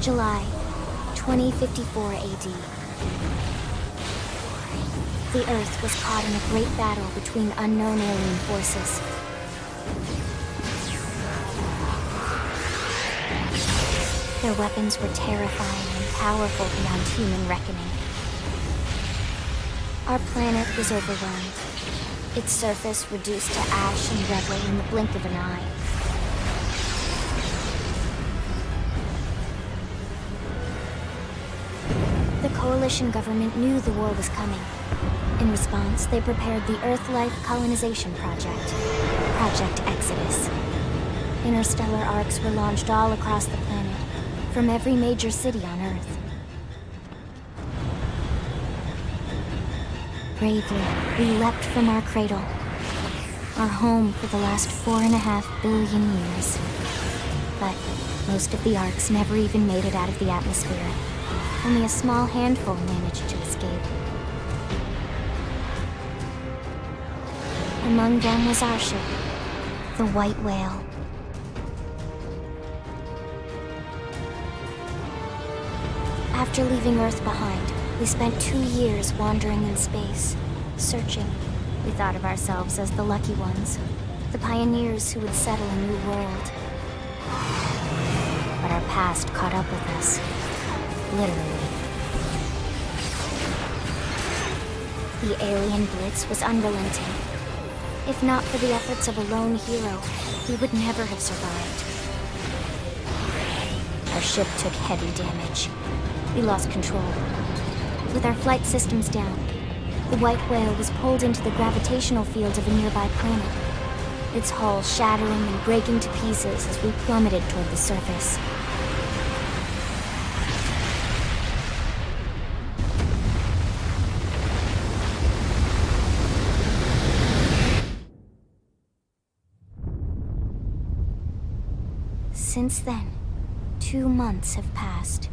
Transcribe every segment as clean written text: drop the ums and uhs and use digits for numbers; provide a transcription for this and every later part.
July 2054 AD. The Earth was caught in a great battle between unknown alien forces. Their weapons were terrifying and powerful beyond human reckoning. Our planet was overwhelmed, its surface reduced to ash and rubble in the blink of an eye. The Coalition government knew the war was coming. In response, they prepared the Earth-Life Colonization Project, Project Exodus. Interstellar arcs were launched all across the planet, from every major city on Earth. Bravely, we leapt from our cradle, our home for the last 4.5 billion years. But most of the arcs never even made it out of the atmosphere. Only a small handful managed to escape. Among them was our ship, the White Whale. After leaving Earth behind, we spent 2 years wandering in space, searching. We thought of ourselves as the lucky ones, the pioneers who would settle a new world. But our past caught up with us, literally. The alien blitz was unrelenting. If not for the efforts of a lone hero, we would never have survived. Our ship took heavy damage. We lost control. With our flight systems down, the White Whale was pulled into the gravitational field of a nearby planet, its hull shattering and breaking to pieces as we plummeted toward the surface. Since then, 2 months have passed.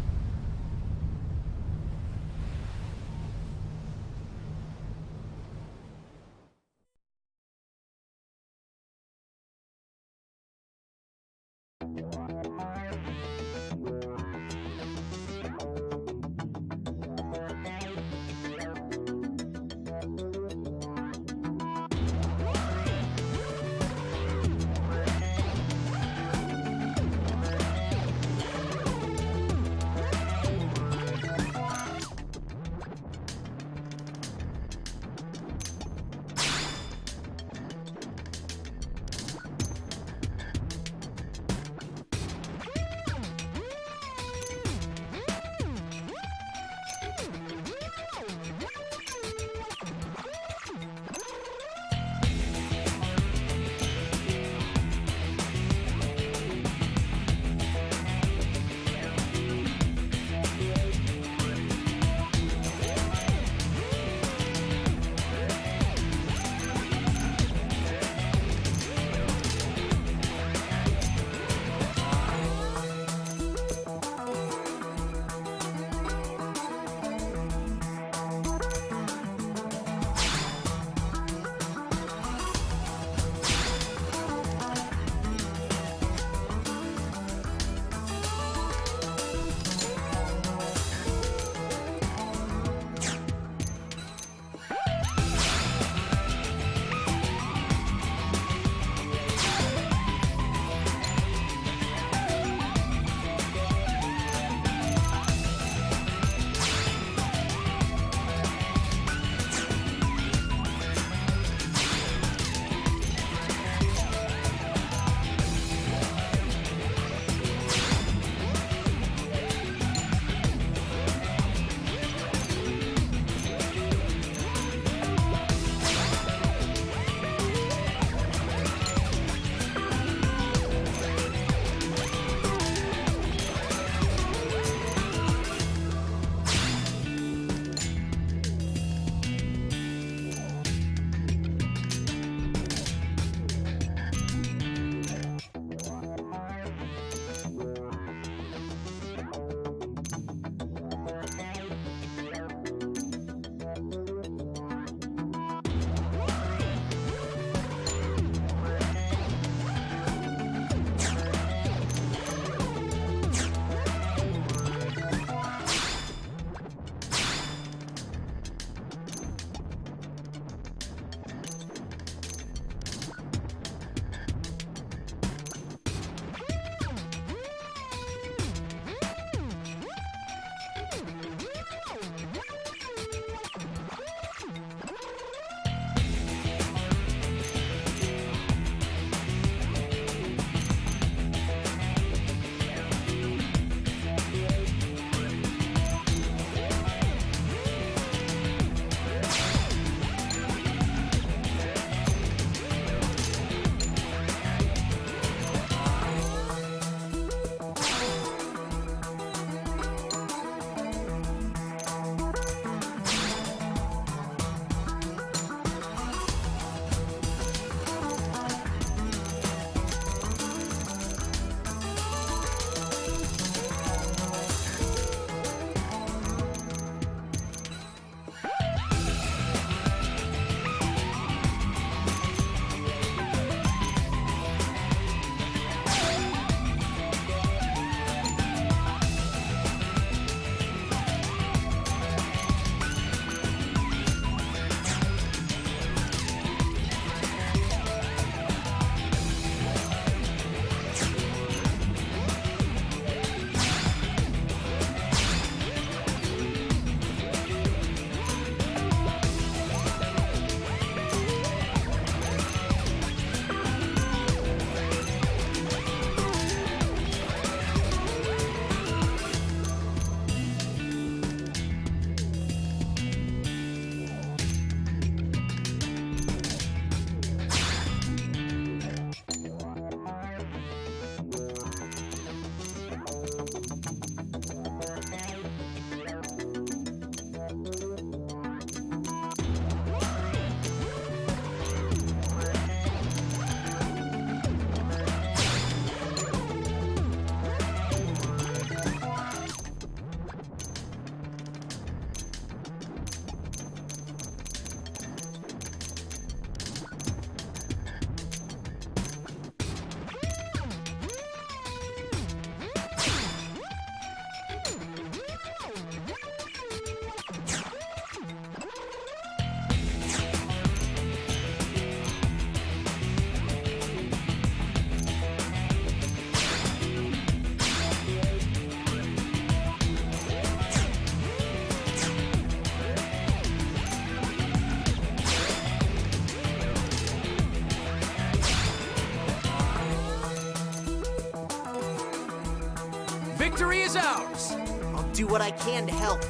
victory is ours! I'll do what I can to help.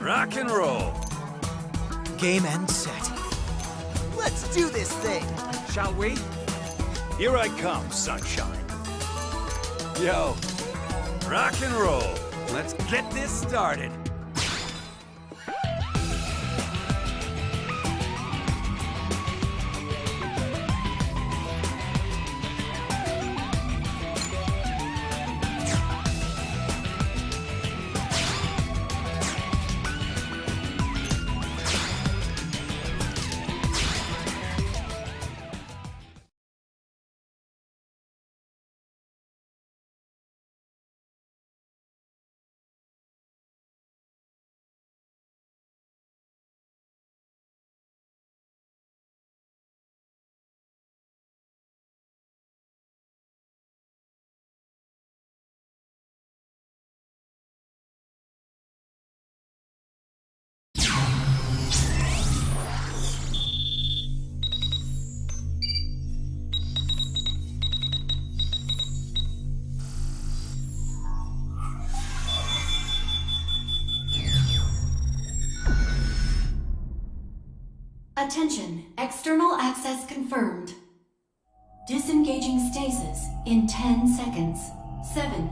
Rock and roll. Game and set. Let's do this thing! Shall we? Here I come, sunshine. Yo, rock and roll. Let's get this started. Attention, external access confirmed. Disengaging stasis in 10 seconds. 7,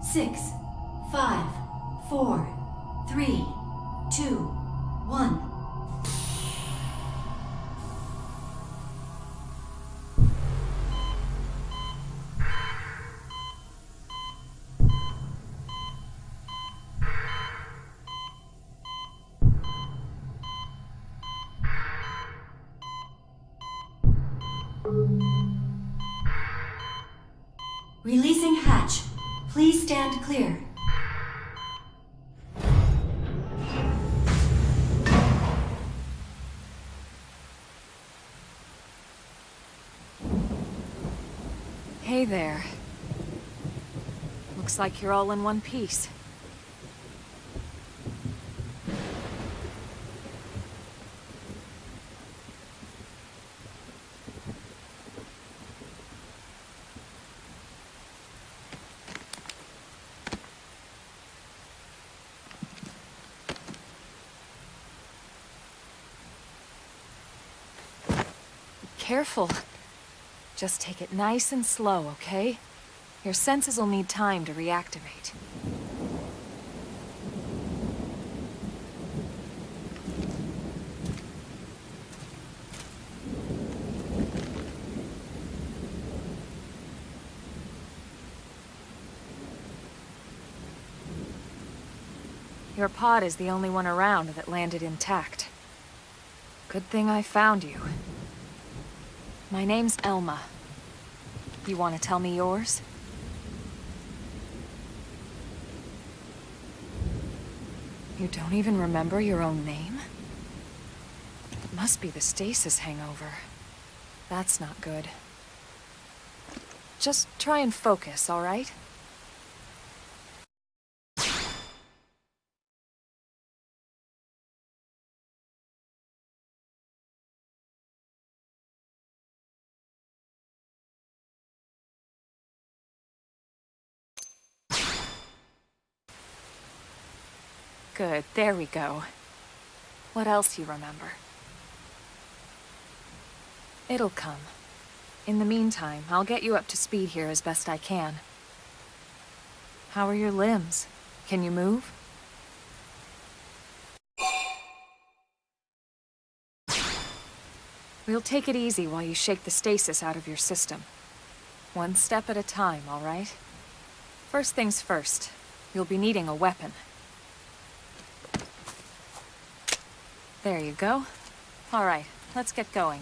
6, 5, 4, 3, 2, 1. Releasing hatch. Please stand clear. Hey there. Looks like you're all in one piece. Careful. Just take it nice and slow, okay? Your senses will need time to reactivate. Your pod is the only one around that landed intact. Good thing I found you. My name's Elma. You want to tell me yours? You don't even remember your own name? It must be the stasis hangover. That's not good. Just try and focus, all right? Good, there we go. What else you remember? It'll come. In the meantime, I'll get you up to speed here as best I can. How are your limbs? Can you move? We'll take it easy while you shake the stasis out of your system. One step at a time, all right? First things first, you'll be needing a weapon. There you go. All right, let's get going.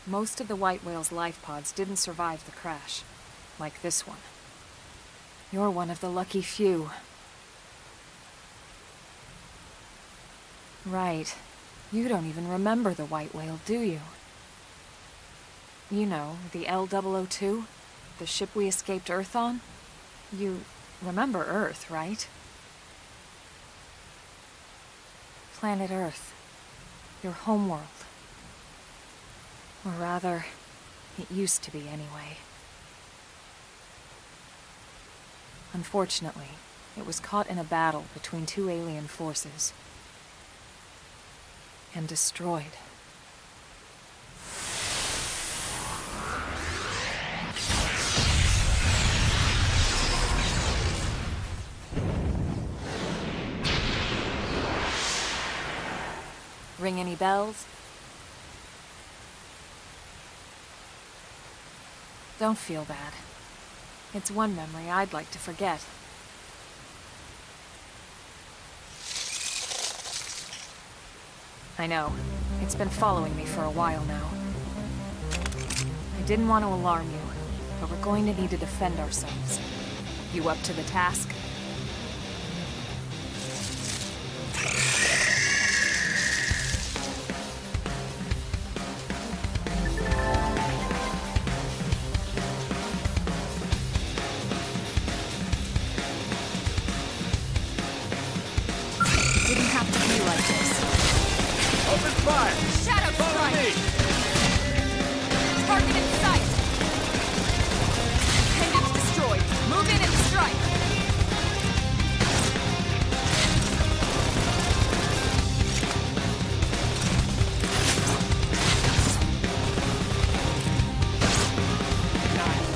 Most of the white whale's life pods didn't survive the crash, like this one. You're one of the lucky few. Right. You don't even remember the white whale, do you? You know, the L-002? The ship we escaped Earth on? You remember Earth, right? Planet Earth. Your homeworld. Or rather, it used to be anyway. Unfortunately, it was caught in a battle between two alien forces. And destroyed. Ring any bells? Don't feel bad. It's one memory I'd like to forget. I know. It's been following me for a while now. I didn't want to alarm you, but we're going to need to defend ourselves. You up to the task? Didn't have to be like this. Open fire! Shadow Follow strike! me! Target in sight! Pendants destroyed. Move in and strike!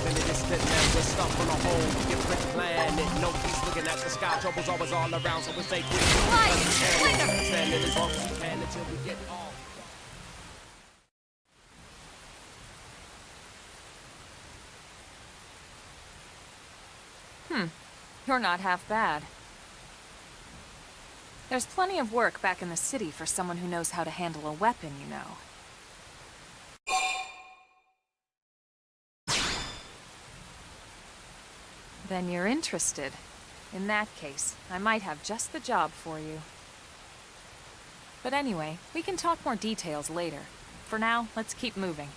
In the distant land, we're stuck on a whole different planet. No peace looking at the sky, trouble's always all around, so we stay quick. Understand it as long as we can until we get off. You're not half bad. There's plenty of work back in the city for someone who knows how to handle a weapon, you know. Then you're interested. In that case, I might have just the job for you. But anyway, we can talk more details later. For now, let's keep moving.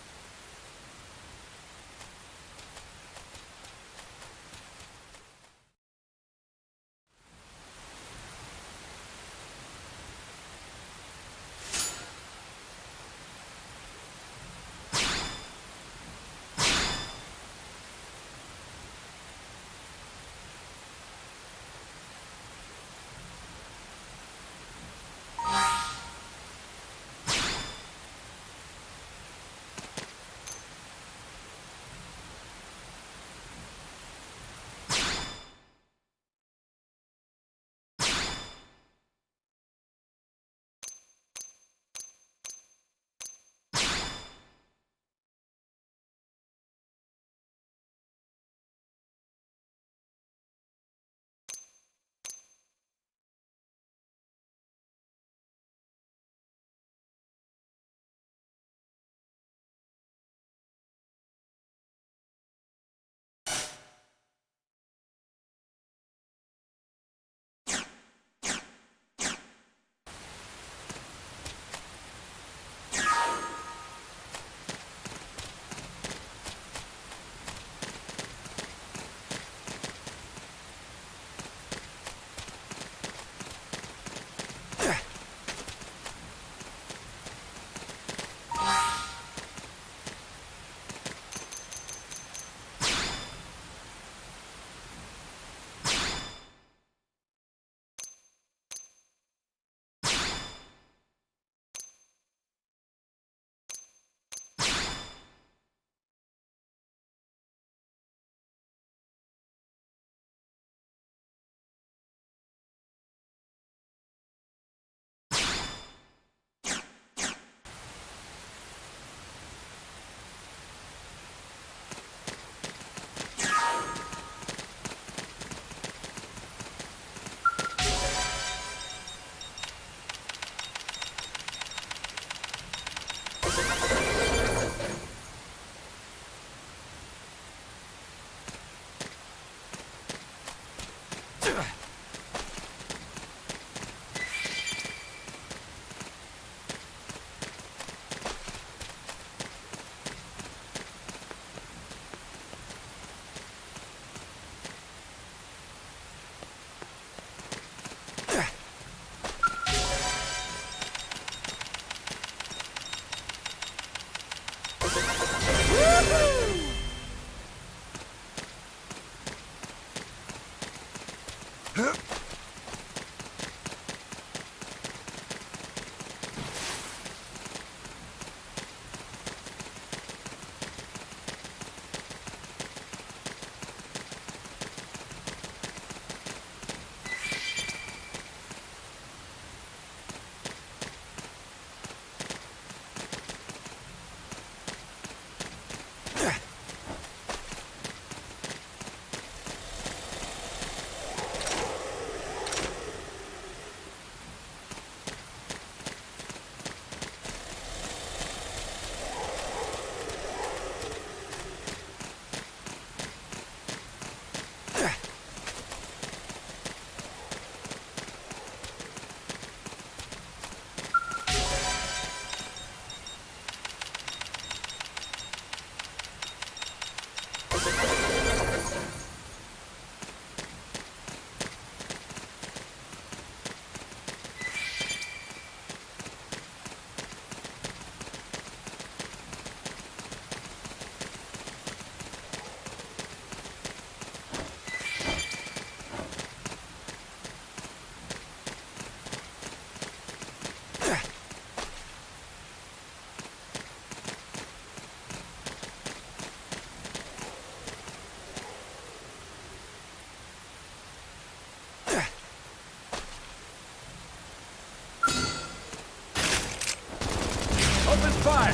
Open fire!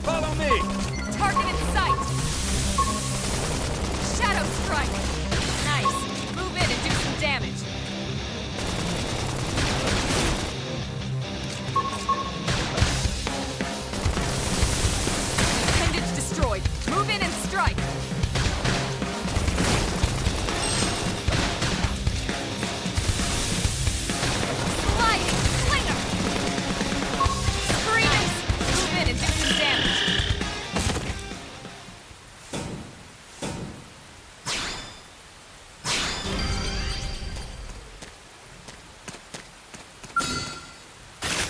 Follow me! Target in sight! Shadow strike! Nice. Move in and do some damage. Appendage destroyed. Move in and strike. Sliding slinger! Screaming! Move in and do some damage.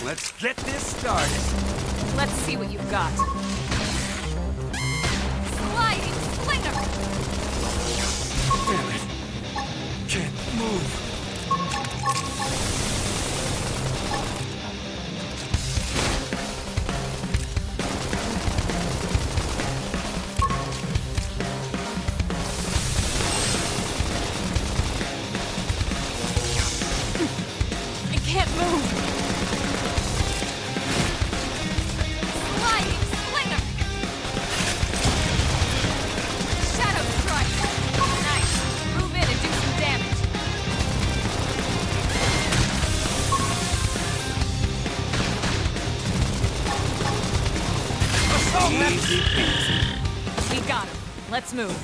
Let's get this started. Let's see what you've got. Sliding slinger! Damn it. Can't move. I can't move! Sliding slinger! Shadow strike! Nice! Move in and do some damage. Easy peasy. We got him. Let's move.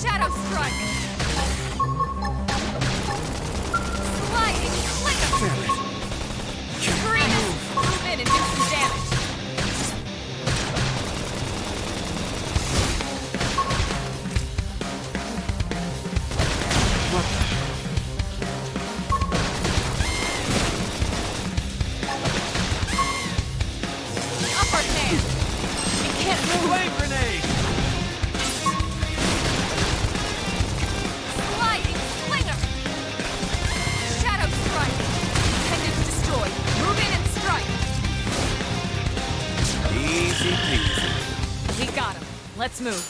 Shadow strike! Sliding slinger! Damn it. Screaming! Move in and do some damage. Upper hand! It can't move! Flame grenade! Sliding slinger! Shadow strike! Pendant destroyed! Move in and strike! Easy peasy. We got him. Let's move.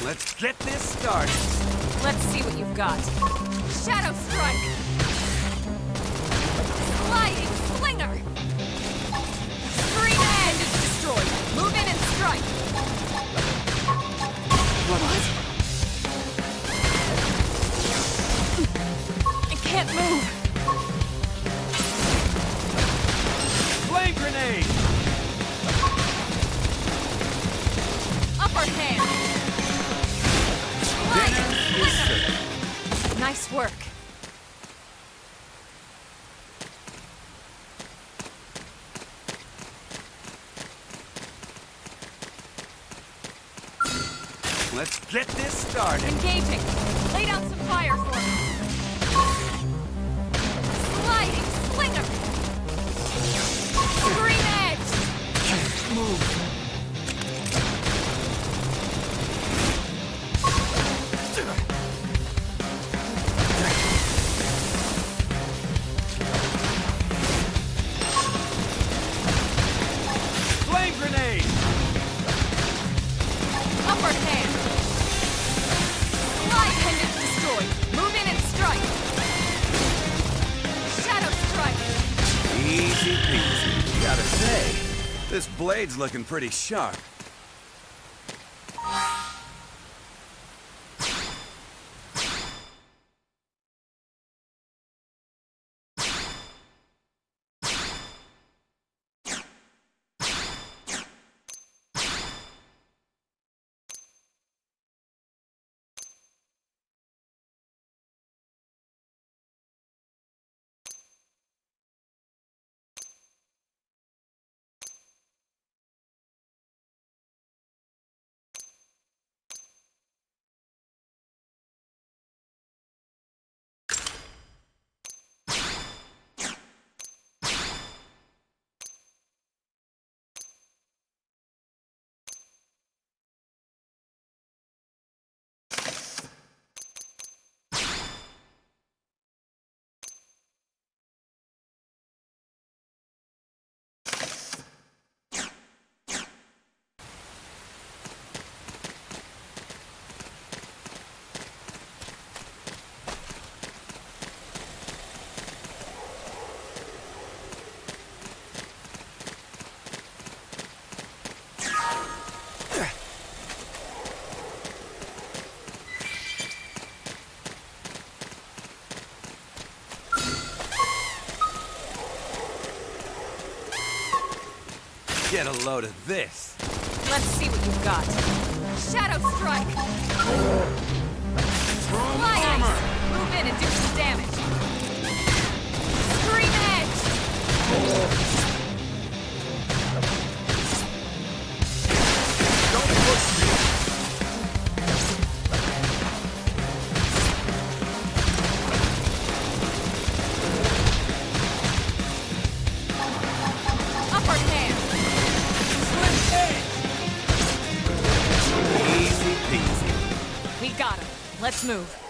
Let's get this started. Let's see what you've got. Shadow strike! Sliding slinger! Screen end is destroyed! Move in and strike! What? I can't move! Flame grenade! Upper hand! Dinner is Sliding served. slinger! Nice work. Let's get this started. Engaging! Lay down some fire for me! Sliding slinger! Screen edge! Move. Flame grenade! Upper hand! Slide pendant destroyed! Move in and strike! Shadow strike! Easy peasy. Gotta say, this blade's looking pretty sharp. Get a load of this. Let's see what you've got. Shadow strike! Slide ice! Move in and do some damage! Screen edge! Don't push me. Upper hand! Easy peasy. We got him. Let's move.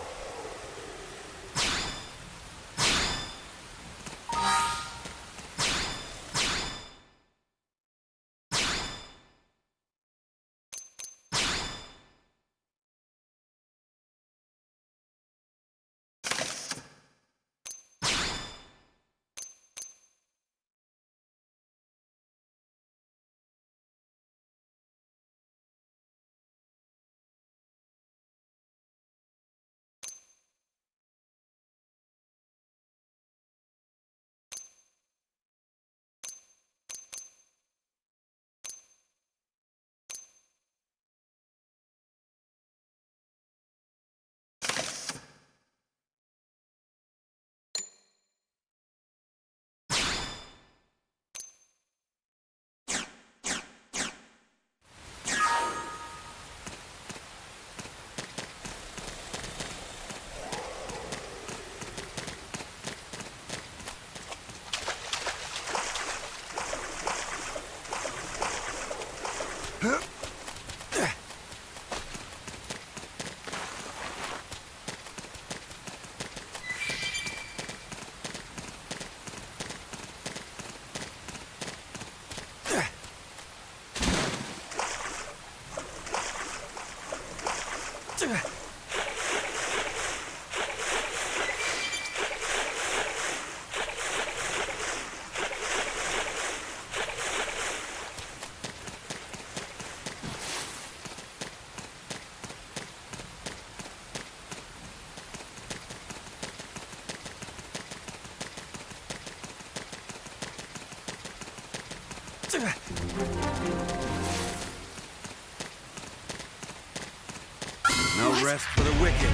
No rest for the wicked.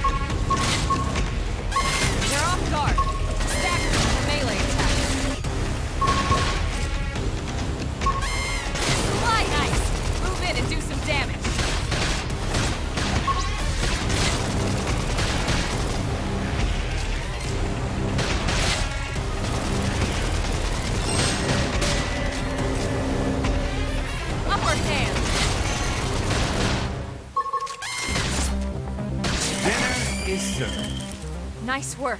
They're off guard. Stagger them with a melee attack. Fly nice! Move in and do some damage. Upper hand! Dinner is served. Nice work.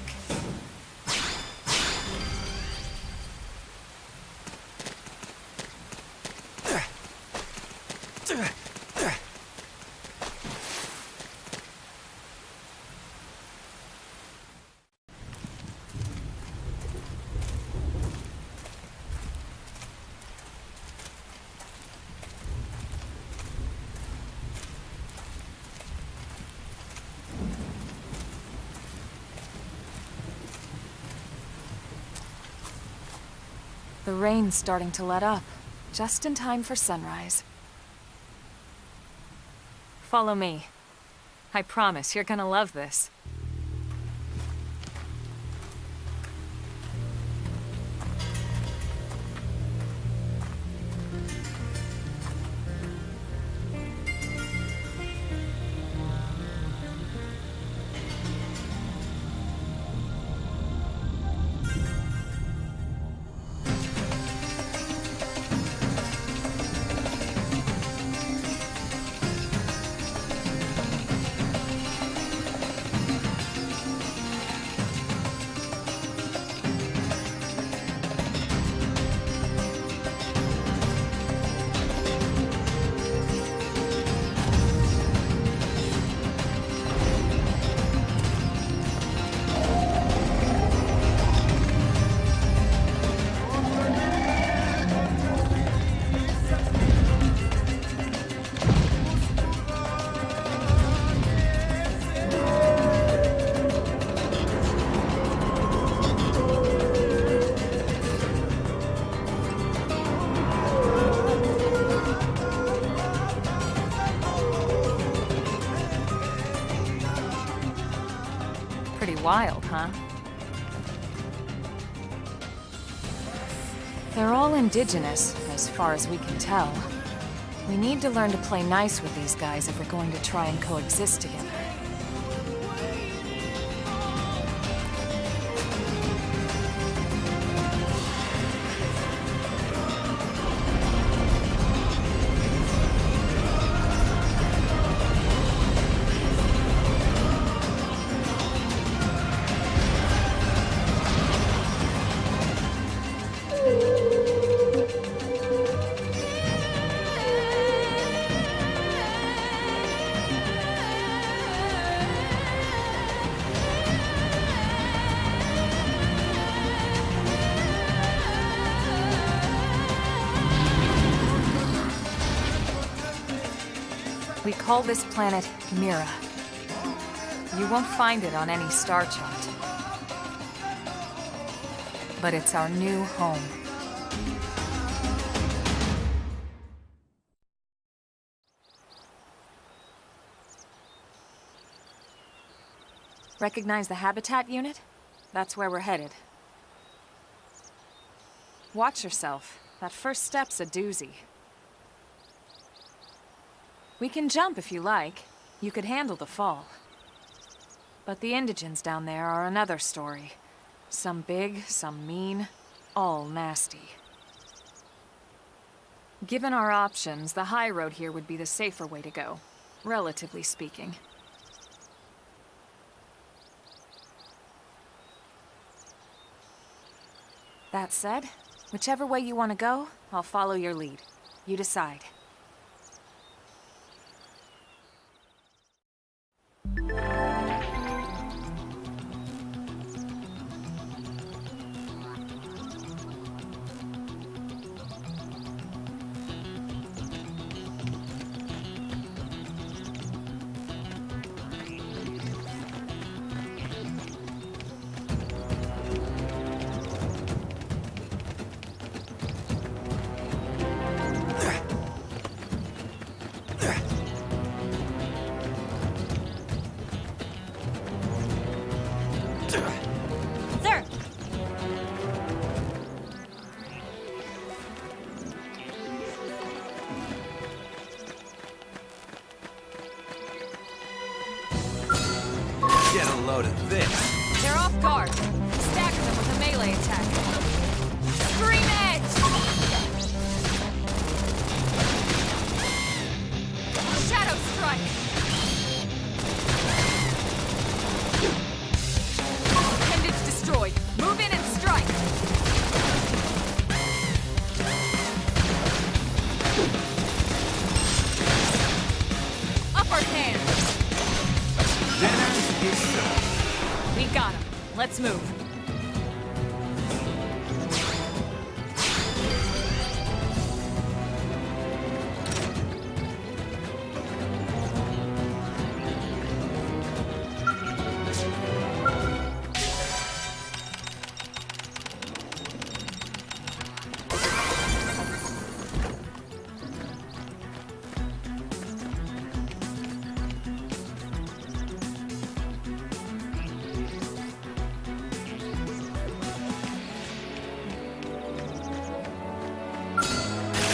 The rain's starting to let up, just in time for sunrise. Follow me. I promise you're gonna love this. Pretty wild, huh? They're all indigenous, as far as we can tell. We need to learn to play nice with these guys if we're going to try and coexist together. We call this planet Mira. You won't find it on any star chart. But it's our new home. Recognize the habitat unit? That's where we're headed. Watch yourself. That first step's a doozy. We can jump if you like. You could handle the fall. But the indigents down there are another story. Some big, some mean, all nasty. Given our options, the high road here would be the safer way to go, relatively speaking. That said, whichever way you want to go, I'll follow your lead. You decide. Sir! Get a load of this. They're off guard. Stagger them with a melee attack. Scream Edge! Shadow Strike! Appendage destroyed. Move in and strike! Upper hand! Dinner is served. We got him. Let's move.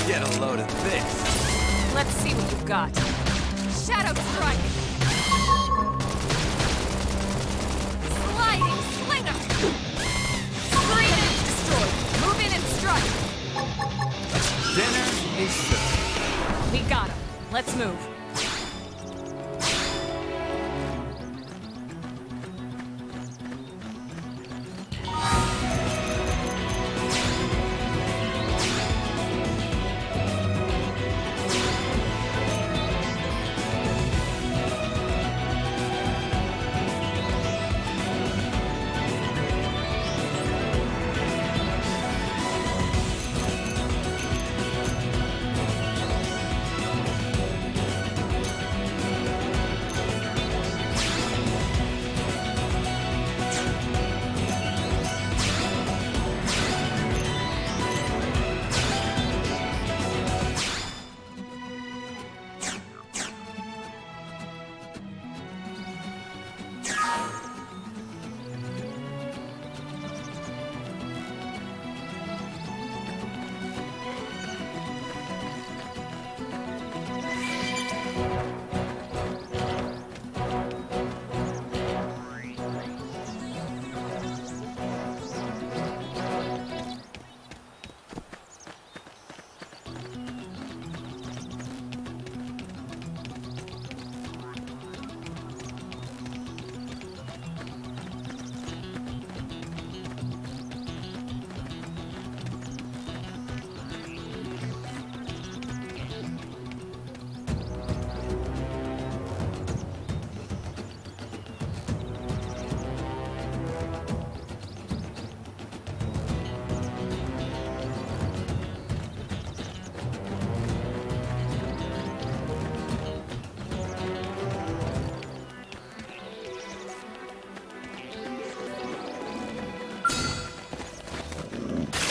Get a load of this. Let's see what you've got. Shadow Strike! Sliding Slinger! Screen Edge destroyed. Move in and strike. Dinner is served. We got him. Let's move.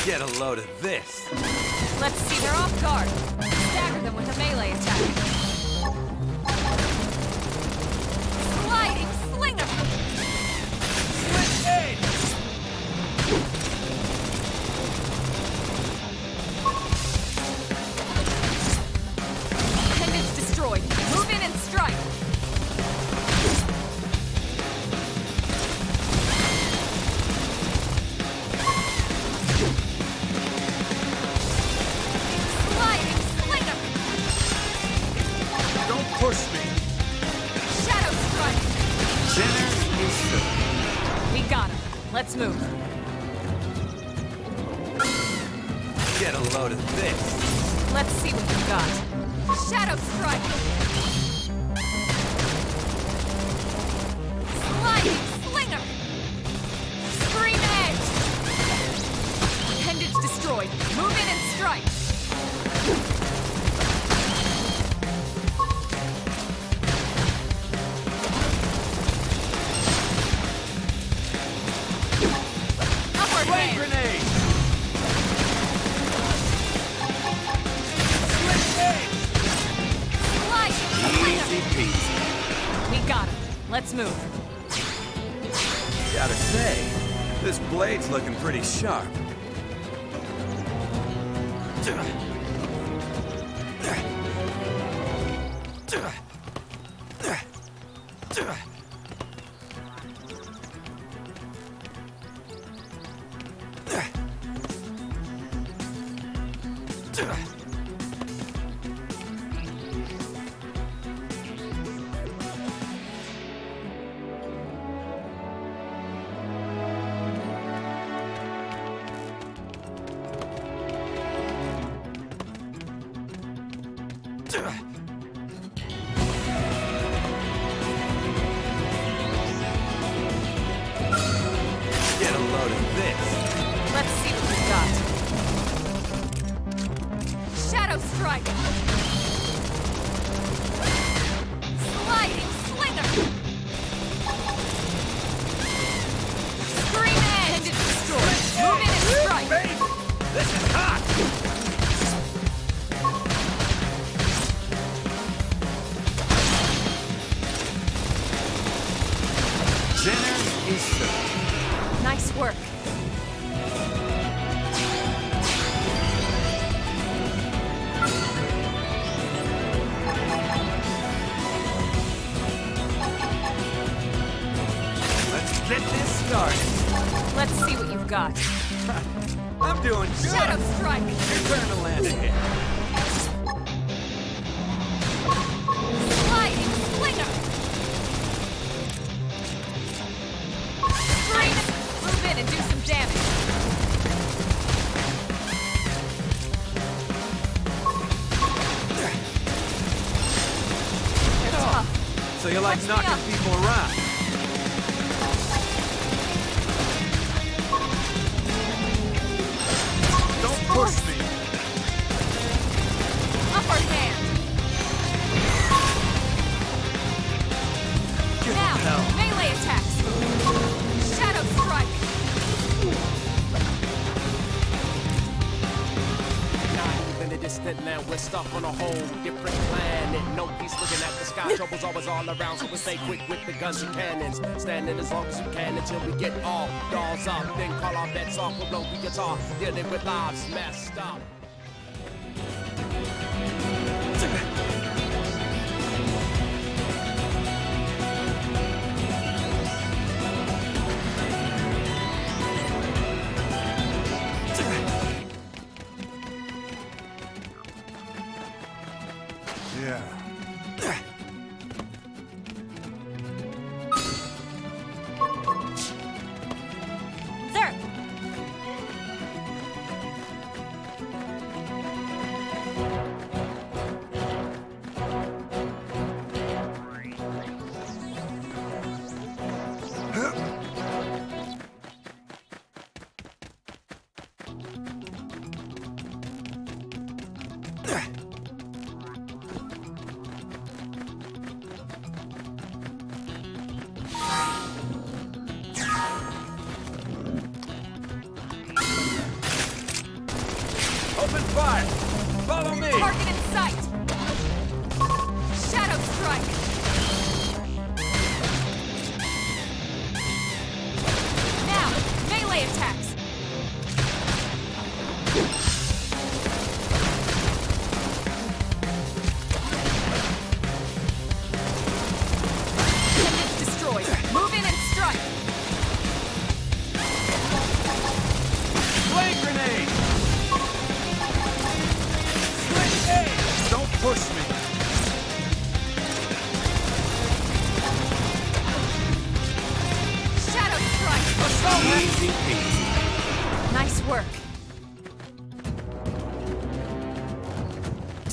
Get a load of this. Let's see, they're off guard. Stagger them with a melee attack. Sliding Slinger! Switch edge. Appendage destroyed. Move in and strike. Sliding Let's move. Get a load of this. Let's see what you've got. Shadow Strike! Sliding Slinger! Scream Edge! Appendage destroyed. Move in and strike! Upward Flame hand! grenade! Sliding Easy Slinger! peasy. We got him. Let's move. Gotta say, this blade's looking pretty sharp. Get a load of this. Let's see what we've got. Shadow Strike! Sliding Slinger! Scream Edge! Appendage destroyed. Move in and strike! Baby, this is hot. Dinner is served. Nice work. Let's get this started. Let's see what you've got. I'm doing good. Shadow Strike! Return to land ahead. Sliding Slinger! Scream! Move in and do some damage. You're tough. So you like Touch me knocking up. people around? Don't push me. Upper hand. Give Now, them hell. melee attacks. Shadow Strike. Not even a distant land, we're stuck on a whole different planet. No peace looking at the sky, trouble's always all around, so we stay quick with the guns and cannons. Standing as long as you can until we get all dolls up. Then call our bets off, we'll blow the guitar, dealing with lives messed up. Yeah. Sir! Open fire! Follow me! Target in sight! Shadow Strike! Now, melee attacks! Appendage destroyed. Move in and strike! Flame grenade! Don't push me!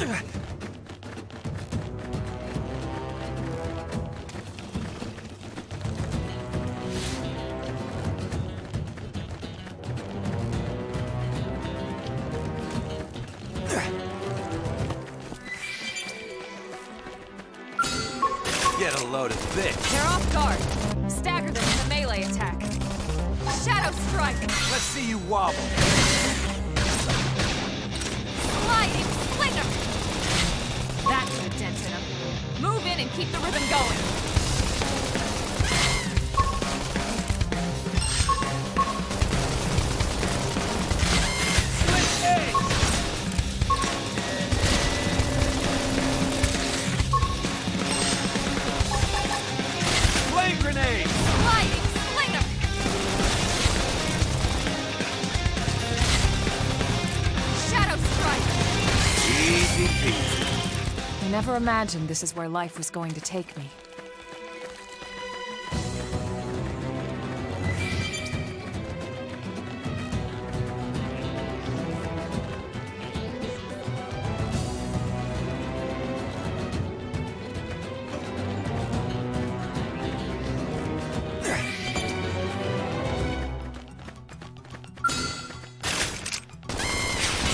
Get a load of this. They're off guard. Stagger them in the melee attack. Shadow strike! Let's see you wobble. Sliding slinger! That put a dent in them. Move in and keep the rhythm going. Flame grenade! Sliding slinger! Shadow strike! Easy peasy. I never imagined this is where life was going to take me.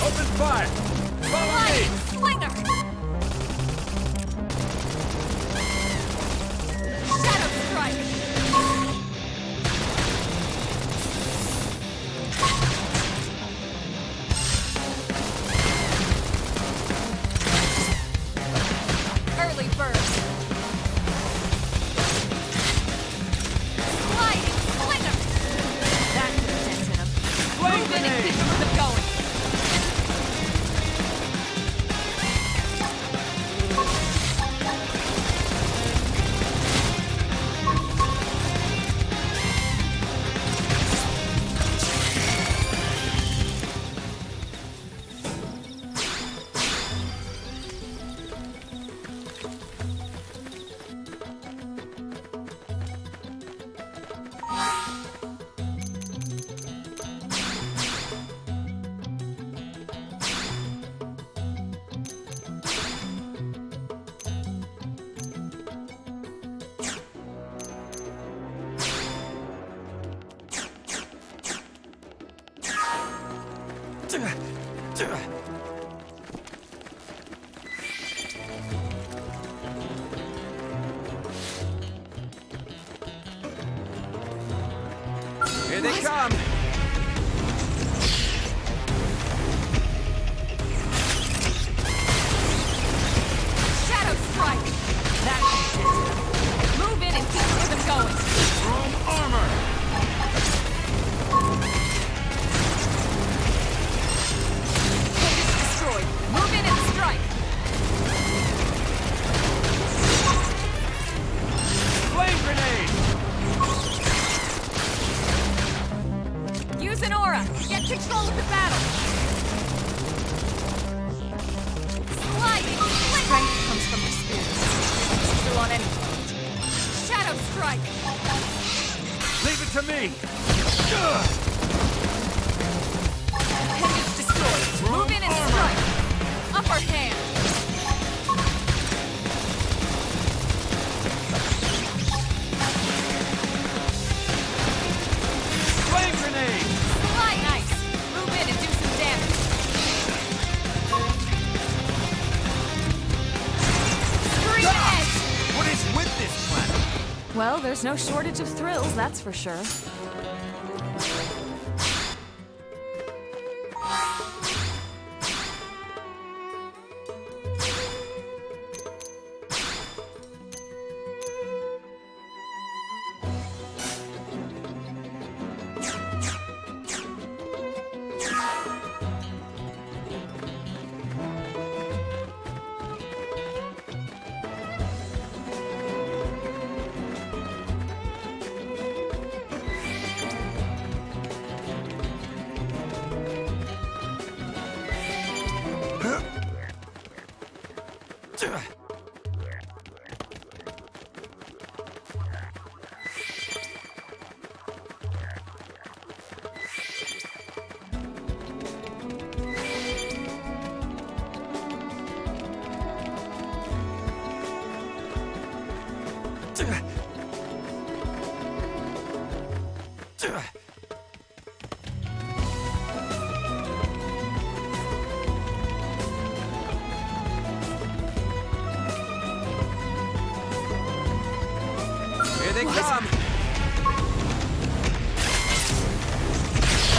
Open fire! Follow me! Slinger! Shadow strike! Early bird! Sliding slinger! That could have dented him. Flame Move in and keep grenade! the rhythm going. Here they come! Shadow strike! That could have dented him. Move in and keep the rhythm going. Chrome armor! Focus destroyed. Move in and strike. Flame grenade! Use an aura. Get control of the battle. Sliding slinger. Strength comes from the spirit. Still on any point. Shadow strike. Leave it to me! Appendage destroyed. Move in and strike. Upper hand. Flame grenade! Slide nice. Move in and do some damage. Scream edge. What is with this planet? Well, there's no shortage of thrills, that's for sure. they come!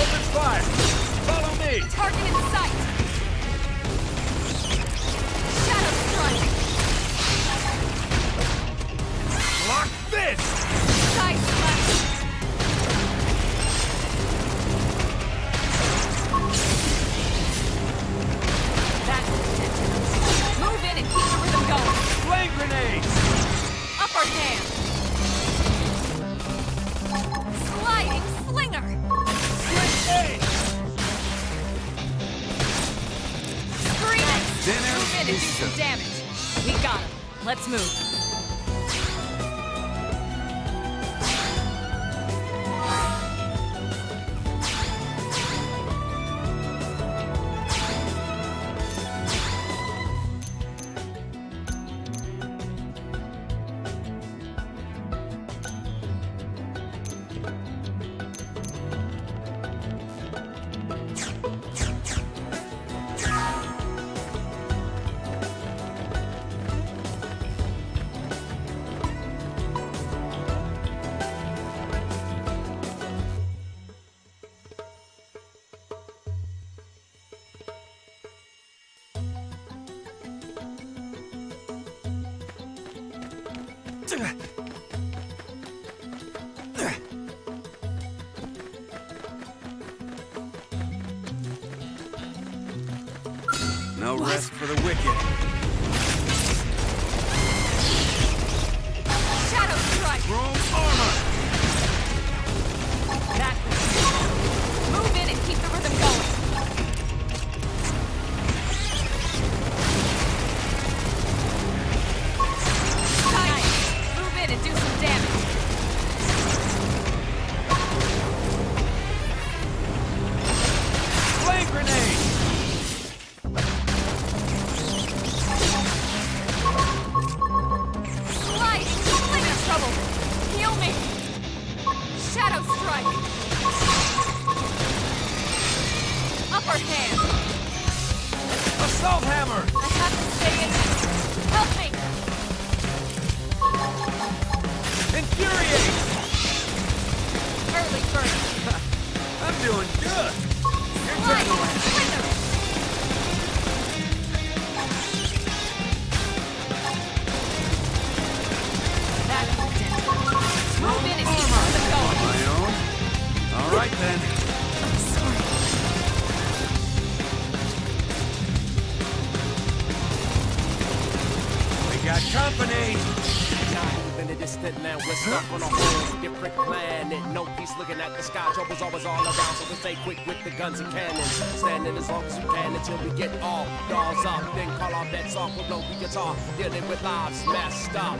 Open fire! Follow me! Target in sight! Shadow strike! Lock this! Side slash! That's it. Move in and keep the rhythm going. Flame grenades! Upper hand! Sliding slinger! Grenade! Screaming! Dinner Move in and do is some served. damage. We got him. Let's move. No rest for the wicked. Shadow strike! Chrome armor! That move in and keep the rhythm going. Nice. Move in and do some damage. Flame grenade! Sliding slinger trouble. Heal me. Shadow strike. Upper hand. Assault hammer! I have to stay in this. Help me. Infuriate! Early bird. I'm doing good! Your turn Sliding to land. slinger. That's it. Move in and keep the rhythm going. My own? All right then. I'm sorry. We got company! Not even a distant land, we're stuck on a whole different planet. No peace looking at the sky, trouble's always all around, so we stay quick with the guns and cannons. Standing as long as you can until we get all doors up. Then call our bets off, we'll blow the guitar, dealing with lives messed up.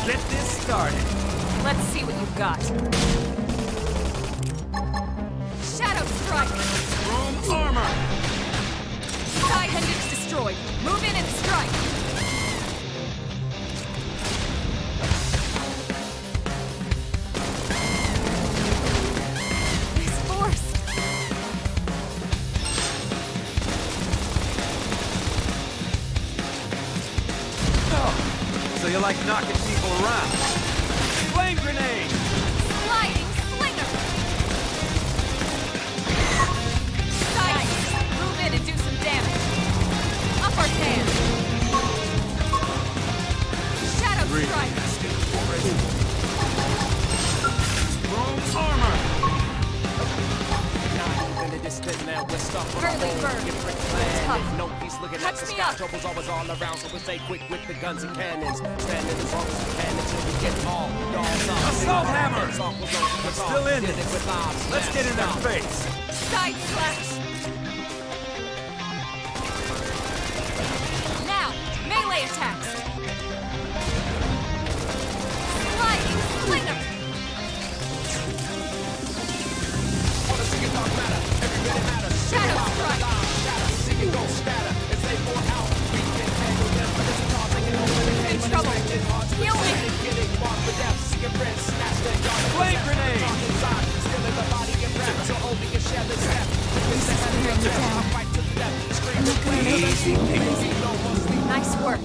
get this started. Let's see what you've got. Shadow Strike! Chrome armor! Sky Appendix destroyed. Move in and strike! This force! Oh, so you like knocking people around? Flame grenade! Sliding Slinger! Nice! Move in and do some damage. Upper hand! Shadow Strike! Chrome armor! In the distance now, we're stuck on a Early whole bird. different plan. Tough. No peace looking at Catch the me sky. up. Trouble's always all around, so we stay quick with the guns and cannons. Standing as long as we can until we get all dogs up. Assault hammer! We're Still in it. Let's get in their face. Side slash! Now, melee attacks! Sliding Slinger! Shadow Strike! In trouble! Heal me! Flame grenade! Easy peasy. Nice work.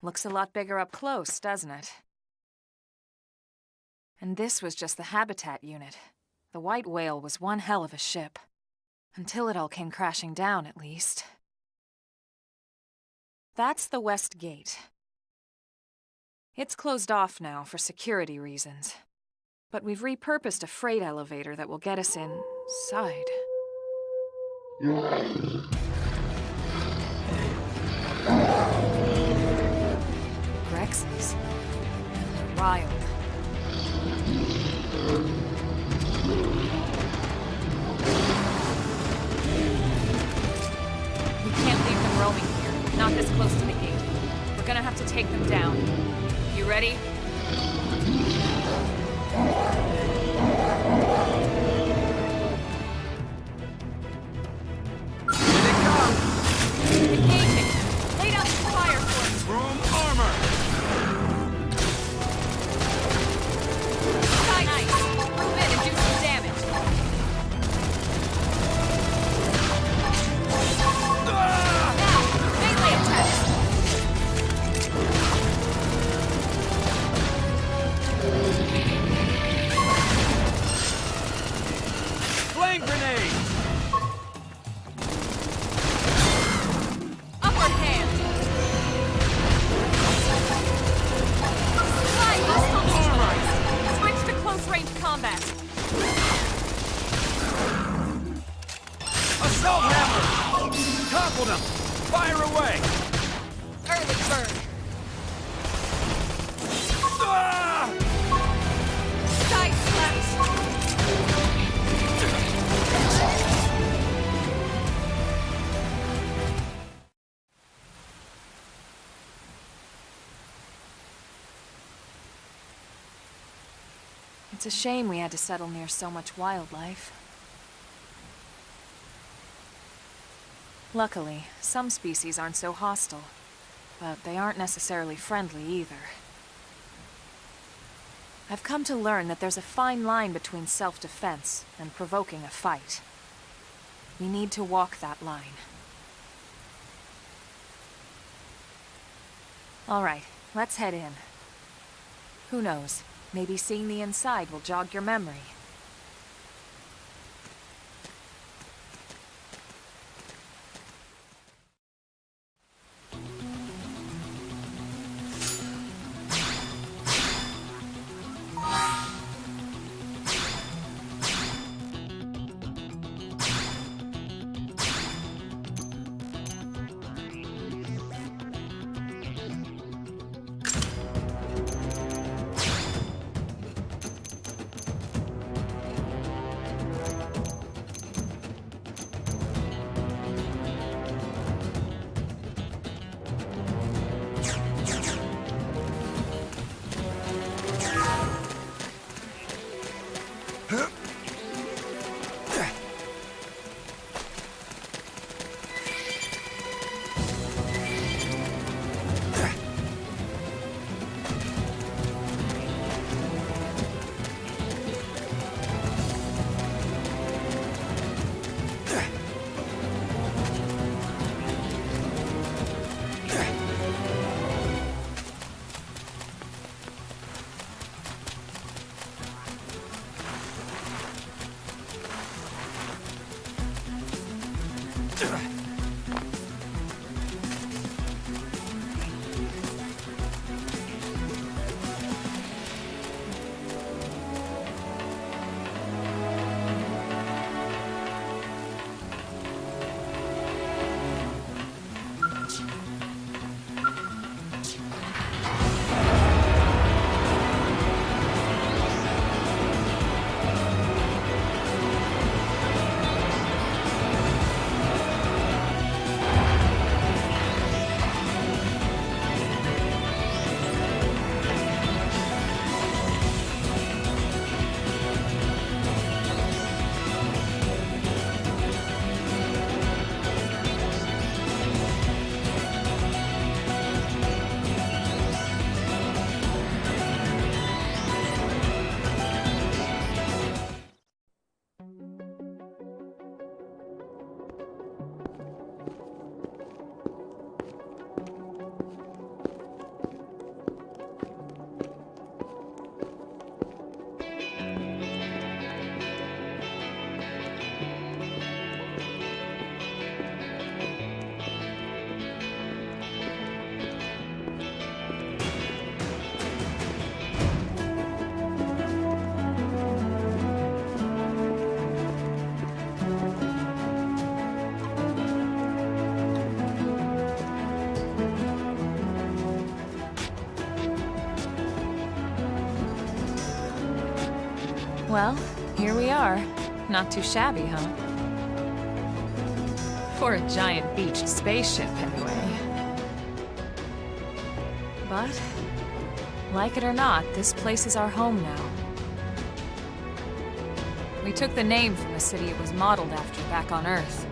Looks a lot bigger up close, doesn't it? And this was just the habitat unit. The white whale was one hell of a ship. Until it all came crashing down, at least. That's the west gate. It's closed off now for security reasons. But we've repurposed a freight elevator that will get us inside. Grexes. Riled. We can't leave them roaming here, not this close to the gate. We're gonna have to take them down. You ready? Engaging! Lay down some fire for us! Chrome armor! Nice! Move in and do some damage! Now, melee attacks! Flame grenade! Upper hand! Slide! Switch to close-range combat! Assault hammer! Toppled him! Fire away! Early bird! Ah! Side slash! It's a shame we had to settle near so much wildlife. Luckily, some species aren't so hostile, but they aren't necessarily friendly either. I've come to learn that there's a fine line between self-defense and provoking a fight. We need to walk that line. All right, let's head in. Who knows? Maybe seeing the inside will jog your memory. Well, here we are. Not too shabby, huh? For a giant beached spaceship, anyway. But, like it or not, this place is our home now. We took the name from the city it was modeled after back on Earth.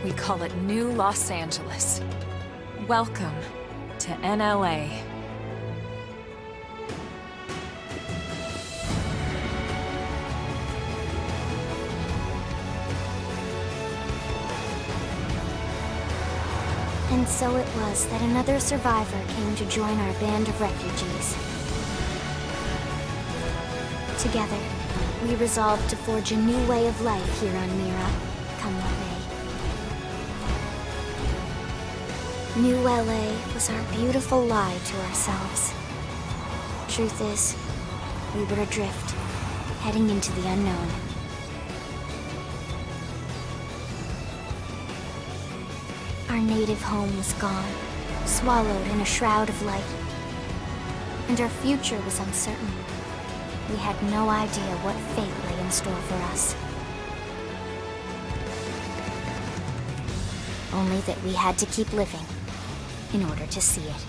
We call it New Los Angeles. Welcome to NLA. And so it was that another survivor came to join our band of refugees. Together, we resolved to forge a new way of life here on Mira, come what may. New LA was our beautiful lie to ourselves. Truth is, we were adrift, heading into the unknown. Our native home was gone, swallowed in a shroud of light. And our future was uncertain. We had no idea what fate lay in store for us. Only that we had to keep living in order to see it.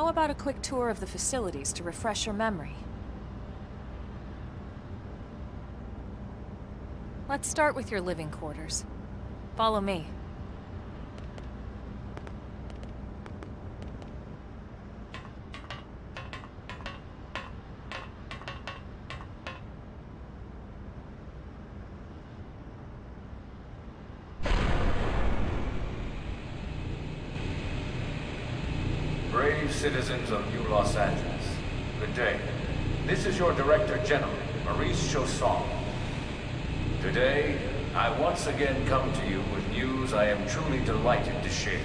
How about a quick tour of the facilities to refresh your memory? Let's start with your living quarters. Follow me. Brave citizens of New Los Angeles, good day. This is your Director General, Maurice Chausson. Today, I once again come to you with news I am truly delighted to share.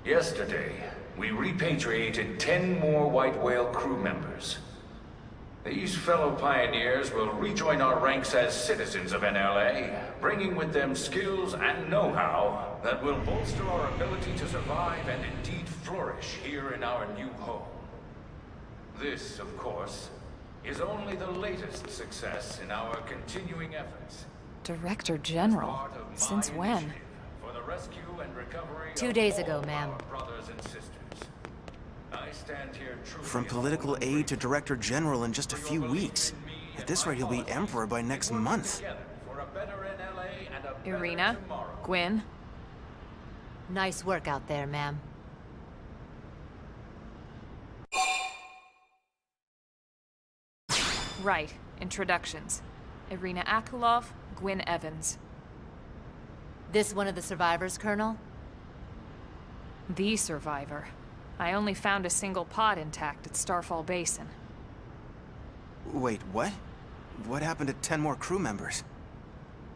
Yesterday, we repatriated 10 more White Whale crew members. These fellow pioneers will rejoin our ranks as citizens of NLA, bringing with them skills and know-how that will bolster our ability to survive and indeed flourish here in our new home. This, of course, is only the latest success in our continuing efforts. Director General? Since when? For the rescue and recovery 2 days of ago, all ma'am. our brothers and sisters. I stand here truly From political aide to Director General in just a few weeks. At this rate, he'll be Emperor by next month. for a better NLA and a better Irina? tomorrow. Gwyn? Nice work out there, ma'am. Right. Introductions. Irina Akulov, Gwyn Evans. This one of the survivors, Colonel? The survivor. I only found a single pod intact at Starfall Basin. Wait, what? What happened to 10 more crew members?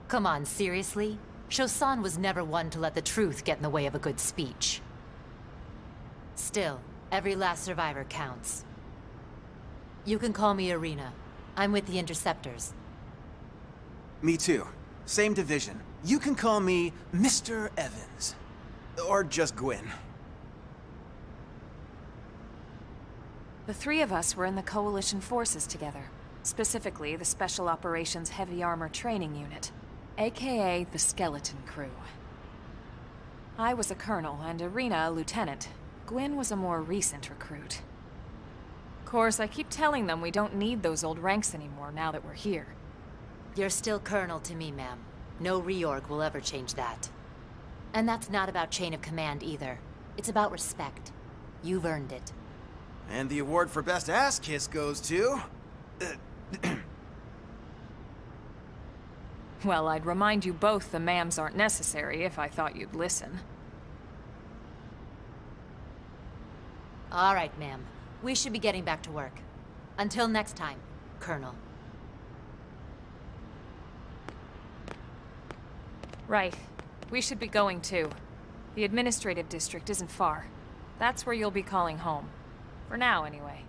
Come on, seriously? Chausson was never one to let the truth get in the way of a good speech. Still, every last survivor counts. You can call me Irina. I'm with the Interceptors. Me too. Same division. You can call me Mr. Evans. Or just Gwyn. The three of us were in the Coalition forces together. Specifically, the Special Operations Heavy Armor Training Unit, aka the Skeleton Crew. I was a colonel and Irina a lieutenant. Gwyn was a more recent recruit. Of course, I keep telling them we don't need those old ranks anymore now that we're here. You're still Colonel to me, ma'am. No reorg will ever change that. And that's not about chain of command either. It's about respect. You've earned it. And the award for Best Ass Kiss goes to... Well, I'd remind you both the ma'ams aren't necessary if I thought you'd listen. All right, ma'am. We should be getting back to work. Until next time, Colonel. Right. We should be going too. The administrative district isn't far. That's where you'll be calling home. For now, anyway.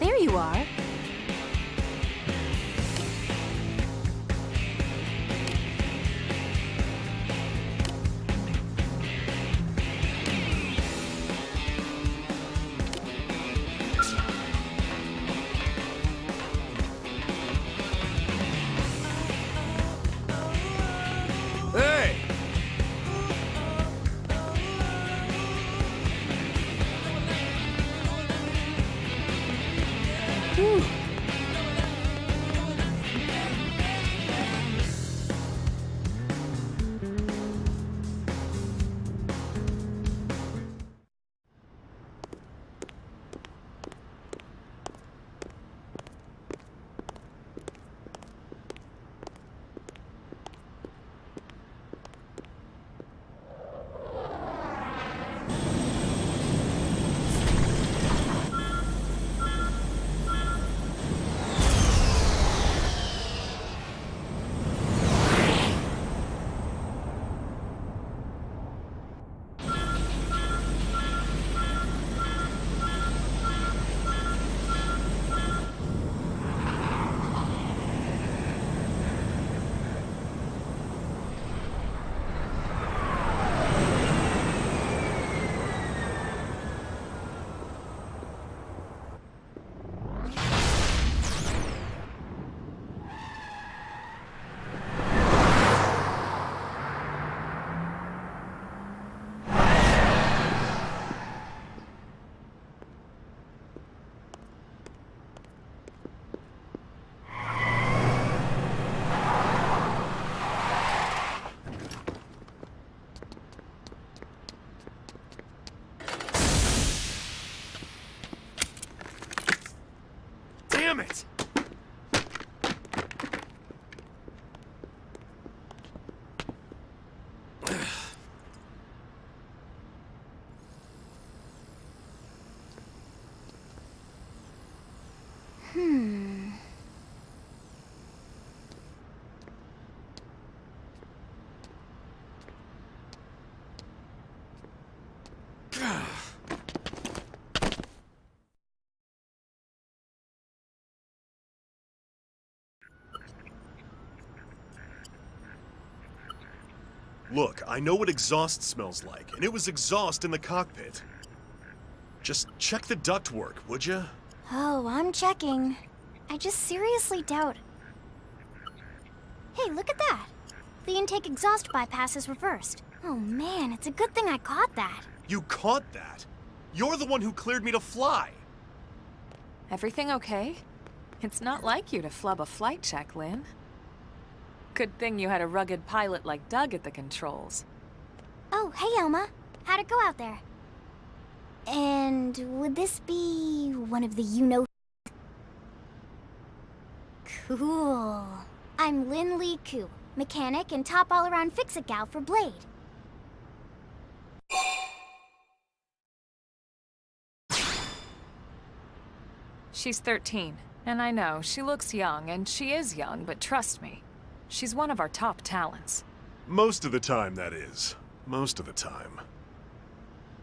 There you are. Hey! Damn it! Look, I know what exhaust smells like, and it was exhaust in the cockpit. Just check the ductwork, would you? Oh, I'm checking. I just seriously doubt. Hey, look at that. The intake exhaust bypass is reversed. Oh man, it's a good thing I caught that. You caught that? You're the one who cleared me to fly. Everything okay? It's not like you to flub a flight check, Lynn. Good thing you had a rugged pilot like Doug at the controls. Oh, hey Elma. How'd it go out there? And would this be one of the you-know? Cool. I'm Lynn Lee Koo, mechanic and top all-around fix-it gal for Blade. She's 13, and I know, she looks young, and she is young, but trust me, she's one of our top talents. Most of the time, that is. Most of the time.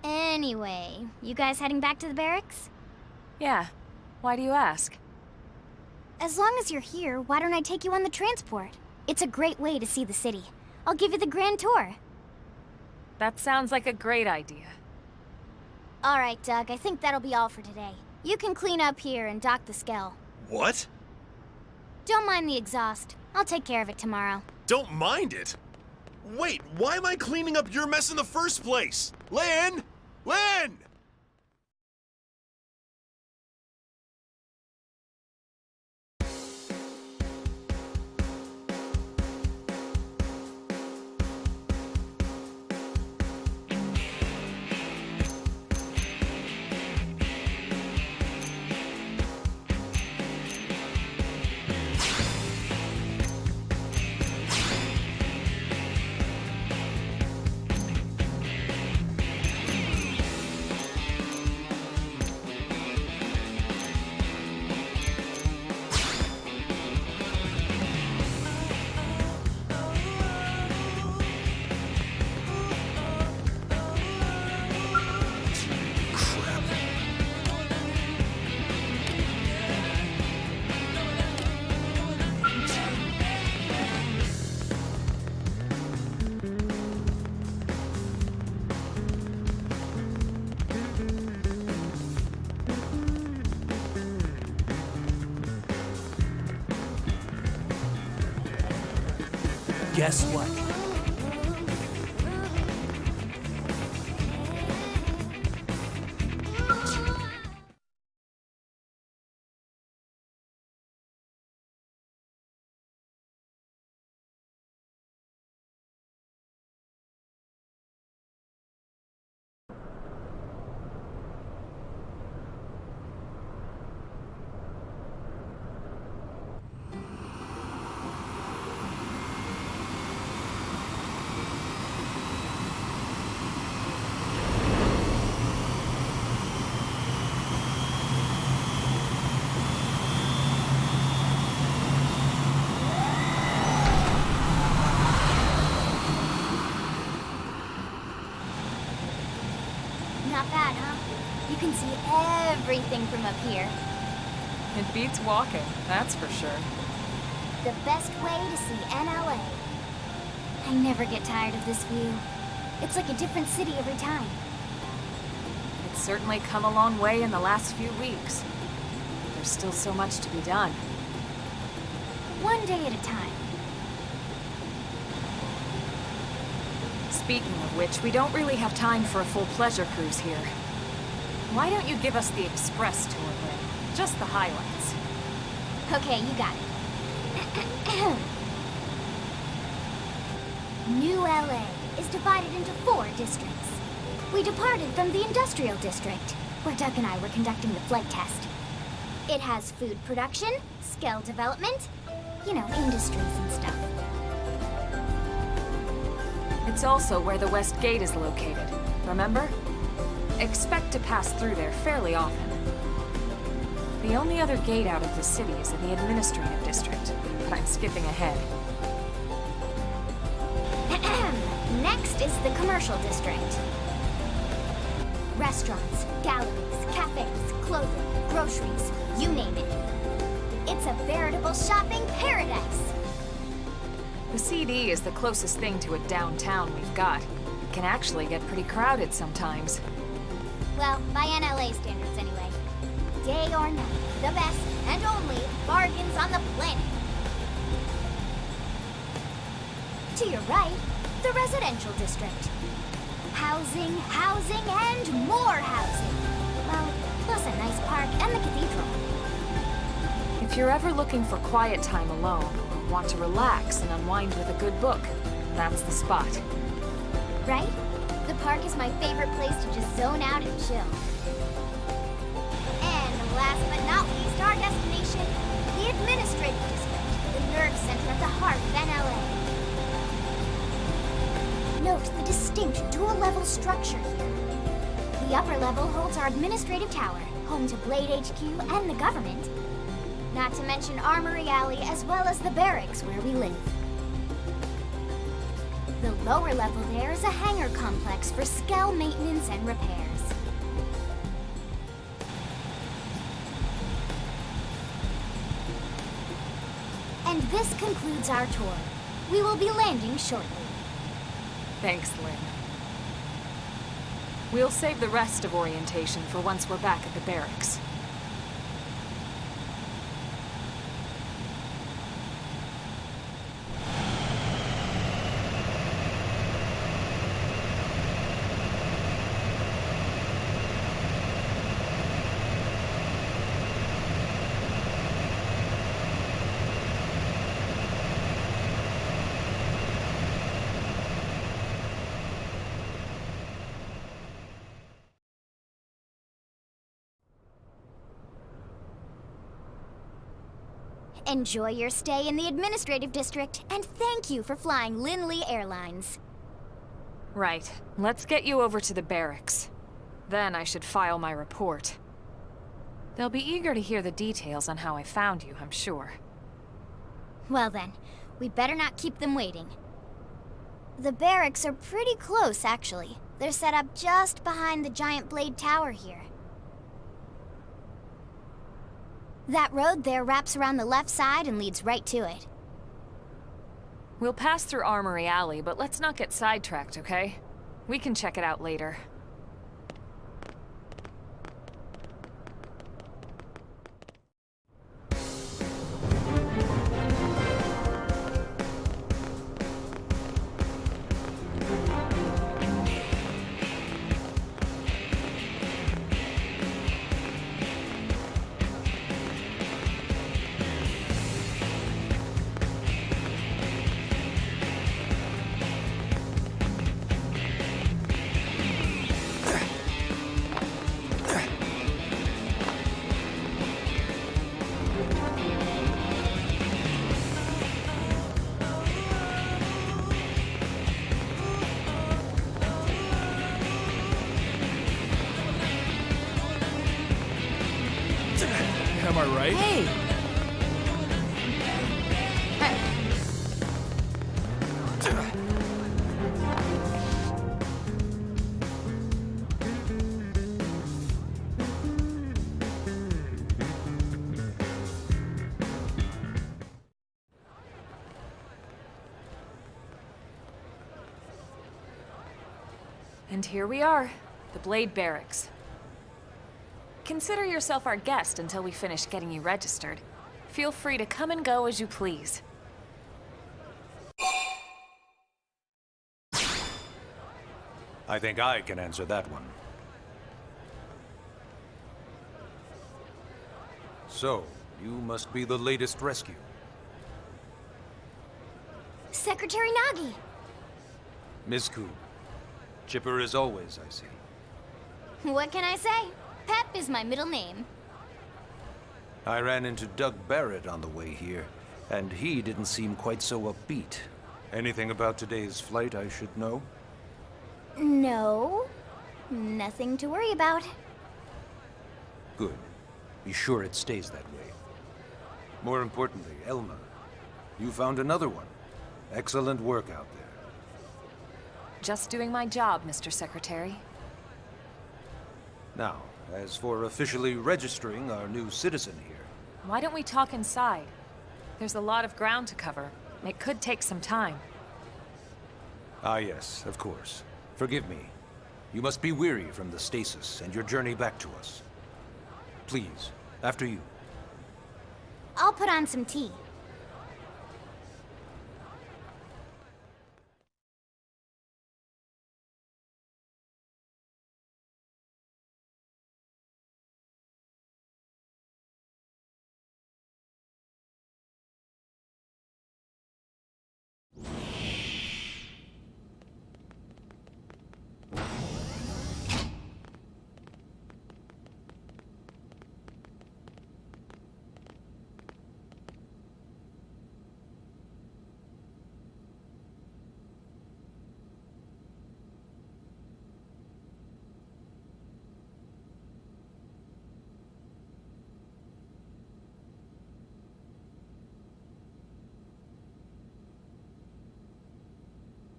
Anyway, you guys heading back to the barracks? Yeah. Why do you ask? As long as you're here, why don't I take you on the transport? It's a great way to see the city. I'll give you the grand tour. That sounds like a great idea. All right, Doug, I think that'll be all for today. You can clean up here and dock the Skell. What? Don't mind the exhaust. I'll take care of it tomorrow. Don't mind it? Wait, why am I cleaning up your mess in the first place? Lynn! Lynn! Guess what? Not bad, huh? You can see everything from up here. It beats walking, that's for sure. The best way to see NLA. I never get tired of this view. It's like a different city every time. It's certainly come a long way in the last few weeks. There's still so much to be done. One day at a time. Speaking of which, we don't really have time for a full pleasure cruise here. Why don't you give us the express tour, Lynn? Just the highlights. Okay, you got it. New LA is divided into 4 districts. We departed from the Industrial District, where Doug and I were conducting the flight test. It has food production, skill development, you know, industries and stuff. It's also where the West Gate is located, remember? Expect to pass through there fairly often. The only other gate out of the city is in the administrative district, but I'm skipping ahead. Next is the commercial district. Restaurants, galleries, cafes, clothing, groceries, you name it. It's a veritable shopping paradise. The CD is the closest thing to a downtown we've got. It can actually get pretty crowded sometimes. Well, by NLA standards anyway. Day or night, the best and only bargains on the planet. To your right, the residential district. Housing, housing, and more housing. Well, plus a nice park and the cathedral. If you're ever looking for quiet time alone, or want to relax and unwind with a good book, that's the spot. Right? The park is my favorite place to just zone out and chill. And last but not least, our destination, the administrative district, the nerve center at the heart of NLA. Note the distinct dual-level structure here. The upper level holds our administrative tower, home to Blade HQ and the government. Not to mention Armory Alley as well as the barracks where we live. The lower level there is a hangar complex for Skell maintenance and repairs. And this concludes our tour. We will be landing shortly. Thanks, Lynn. We'll save the rest of orientation for once we're back at the barracks. Enjoy your stay in the administrative district, and thank you for flying Linley Airlines. Right. Let's get you over to the barracks. Then I should file my report. They'll be eager to hear the details on how I found you, I'm sure. Well then, we better not keep them waiting. The barracks are pretty close, actually. They're set up just behind the giant blade tower here. That road there wraps around the left side and leads right to it. We'll pass through Armory Alley, but let's not get sidetracked, okay? We can check it out later. Am I right? Hey! And here we are, the Blade Barracks. Consider yourself our guest until we finish getting you registered. Feel free to come and go as you please. I think I can answer that one. So, you must be the latest rescue. Secretary Nagi! Miss Ku. Chipper as always, I see. What can I say? Pep is my middle name. I ran into Doug Barrett on the way here, and he didn't seem quite so upbeat. Anything about today's flight I should know? No, nothing to worry about. Good. Be sure it stays that way. More importantly, Elma, you found another one. Excellent work out there. Just doing my job, Mr. Secretary. Now, as for officially registering our new citizen here... Why don't we talk inside? There's a lot of ground to cover. It could take some time. Ah yes, of course. Forgive me. You must be weary from the stasis and your journey back to us. Please, after you. I'll put on some tea.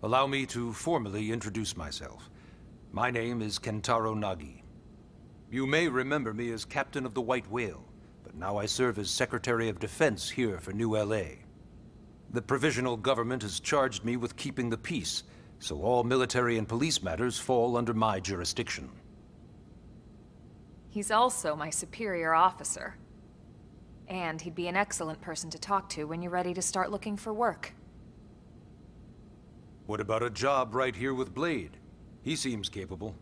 Allow me to formally introduce myself. My name is Kentaro Nagi. You may remember me as Captain of the White Whale, but now I serve as Secretary of Defense here for New LA. The provisional government has charged me with keeping the peace, so all military and police matters fall under my jurisdiction. He's also my superior officer. And he'd be an excellent person to talk to when you're ready to start looking for work. What about a job right here with Blade? He seems capable.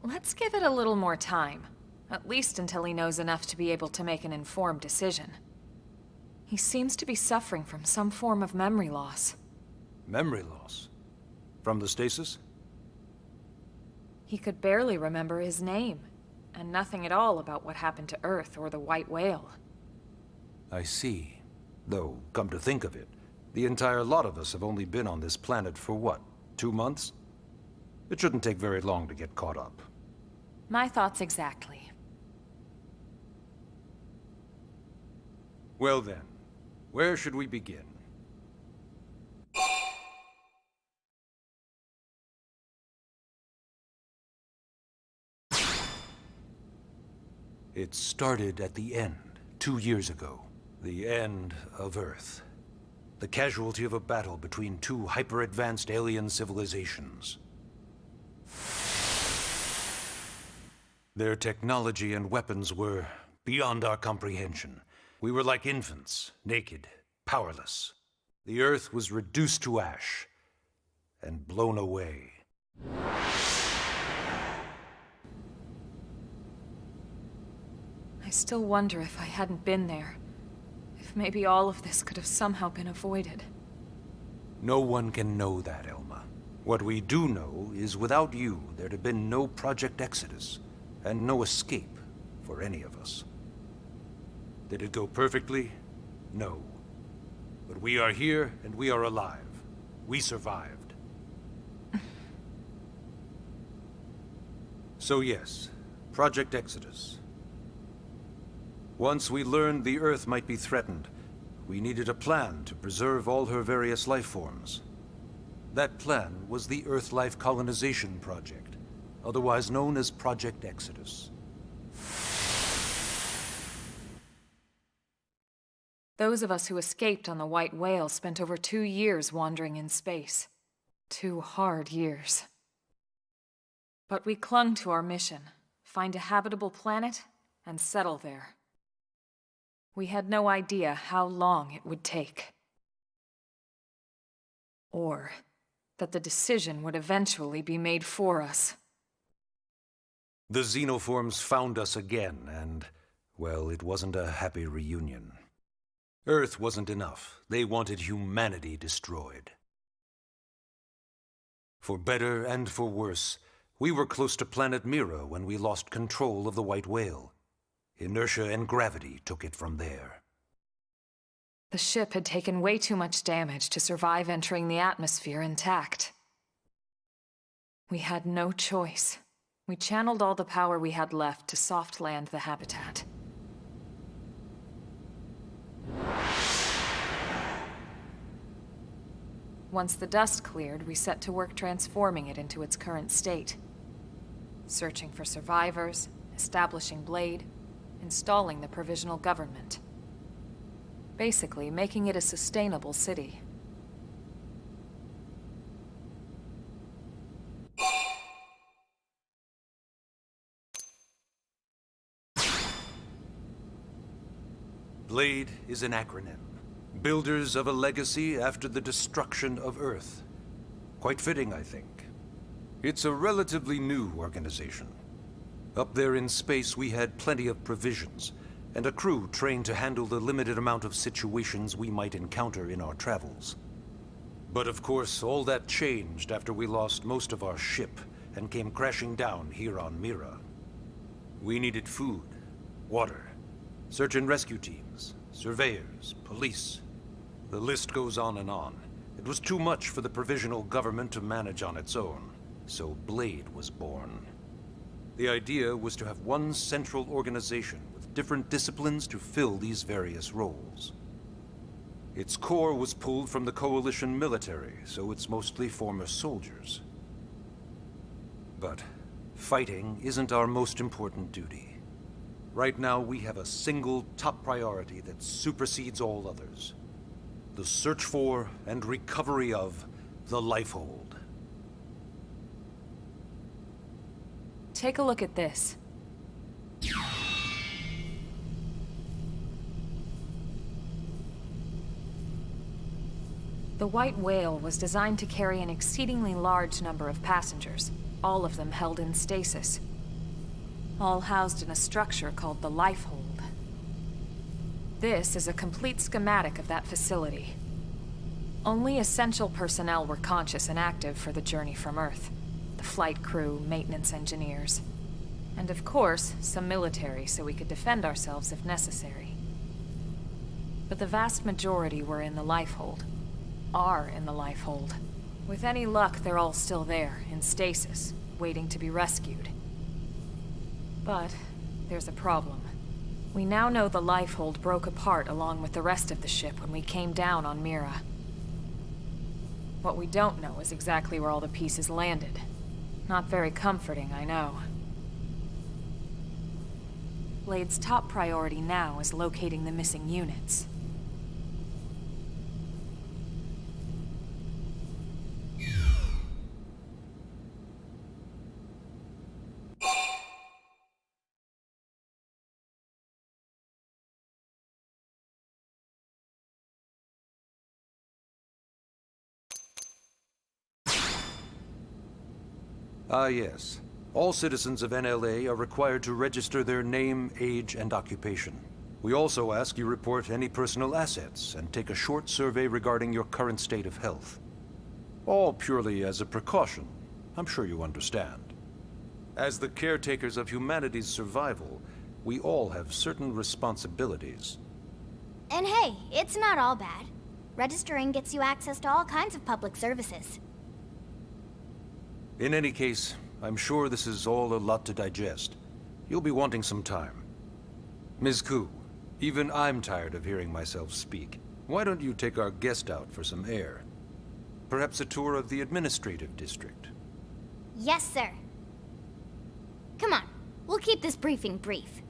Let's give it a little more time. At least until he knows enough to be able to make an informed decision. He seems to be suffering from some form of memory loss. Memory loss? From the stasis? He could barely remember his name, and nothing at all about what happened to Earth or the White Whale. I see. Though, come to think of it, the entire lot of us have only been on this planet for what, 2 months? It shouldn't take very long to get caught up. My thoughts exactly. Well then, where should we begin? It started at the end, 2 years ago. The end of Earth. The casualty of a battle between two hyper-advanced alien civilizations. Their technology and weapons were beyond our comprehension. We were like infants, naked, powerless. The Earth was reduced to ash and blown away. I still wonder if I hadn't been there. If maybe all of this could have somehow been avoided. No one can know that, Elma. What we do know is without you, there'd have been no Project Exodus, and no escape for any of us. Did it go perfectly? No. But we are here, and we are alive. We survived. So yes, Project Exodus. Once we learned the Earth might be threatened, we needed a plan to preserve all her various life forms. That plan was the Earth Life Colonization Project, otherwise known as Project Exodus. Those of us who escaped on the White Whale spent over 2 years wandering in space. 2 hard years. But we clung to our mission, find a habitable planet and settle there. We had no idea how long it would take. Or that the decision would eventually be made for us. The xenoforms found us again, and, well, it wasn't a happy reunion. Earth wasn't enough. They wanted humanity destroyed. For better and for worse, we were close to planet Mira when we lost control of the White Whale. Inertia and gravity took it from there. The ship had taken way too much damage to survive entering the atmosphere intact. We had no choice. We channeled all the power we had left to soft land the habitat. Once the dust cleared, we set to work transforming it into its current state. Searching for survivors, establishing Blade, installing the provisional government. Basically, making it a sustainable city. Blade is an acronym. Builders of a legacy after the destruction of Earth. Quite fitting, I think. It's a relatively new organization. Up there in space, we had plenty of provisions, and a crew trained to handle the limited amount of situations we might encounter in our travels. But of course, all that changed after we lost most of our ship and came crashing down here on Mira. We needed food, water, search and rescue teams, surveyors, police. The list goes on and on. It was too much for the provisional government to manage on its own, so Blade was born. The idea was to have one central organization with different disciplines to fill these various roles. Its core was pulled from the Coalition military, so it's mostly former soldiers. But fighting isn't our most important duty. Right now, we have a single top priority that supersedes all others. The search for and recovery of the Lifehold. Take a look at this. The White Whale was designed to carry an exceedingly large number of passengers, all of them held in stasis. All housed in a structure called the Lifehold. This is a complete schematic of that facility. Only essential personnel were conscious and active for the journey from Earth. The flight crew, maintenance engineers. And of course, some military so we could defend ourselves if necessary. But the vast majority were in the Lifehold. Are in the Lifehold. With any luck, they're all still there, in stasis, waiting to be rescued. But there's a problem. We now know the Lifehold broke apart along with the rest of the ship when we came down on Mira. What we don't know is exactly where all the pieces landed. Not very comforting, I know. Blade's top priority now is locating the missing units. Ah, yes. All citizens of NLA are required to register their name, age, and occupation. We also ask you report any personal assets and take a short survey regarding your current state of health. All purely as a precaution. I'm sure you understand. As the caretakers of humanity's survival, we all have certain responsibilities. And hey, it's not all bad. Registering gets you access to all kinds of public services. In any case, I'm sure this is all a lot to digest. You'll be wanting some time. Ms. Koo, even I'm tired of hearing myself speak. Why don't you take our guest out for some air? Perhaps a tour of the administrative district. Yes, sir. Come on, we'll keep this briefing brief.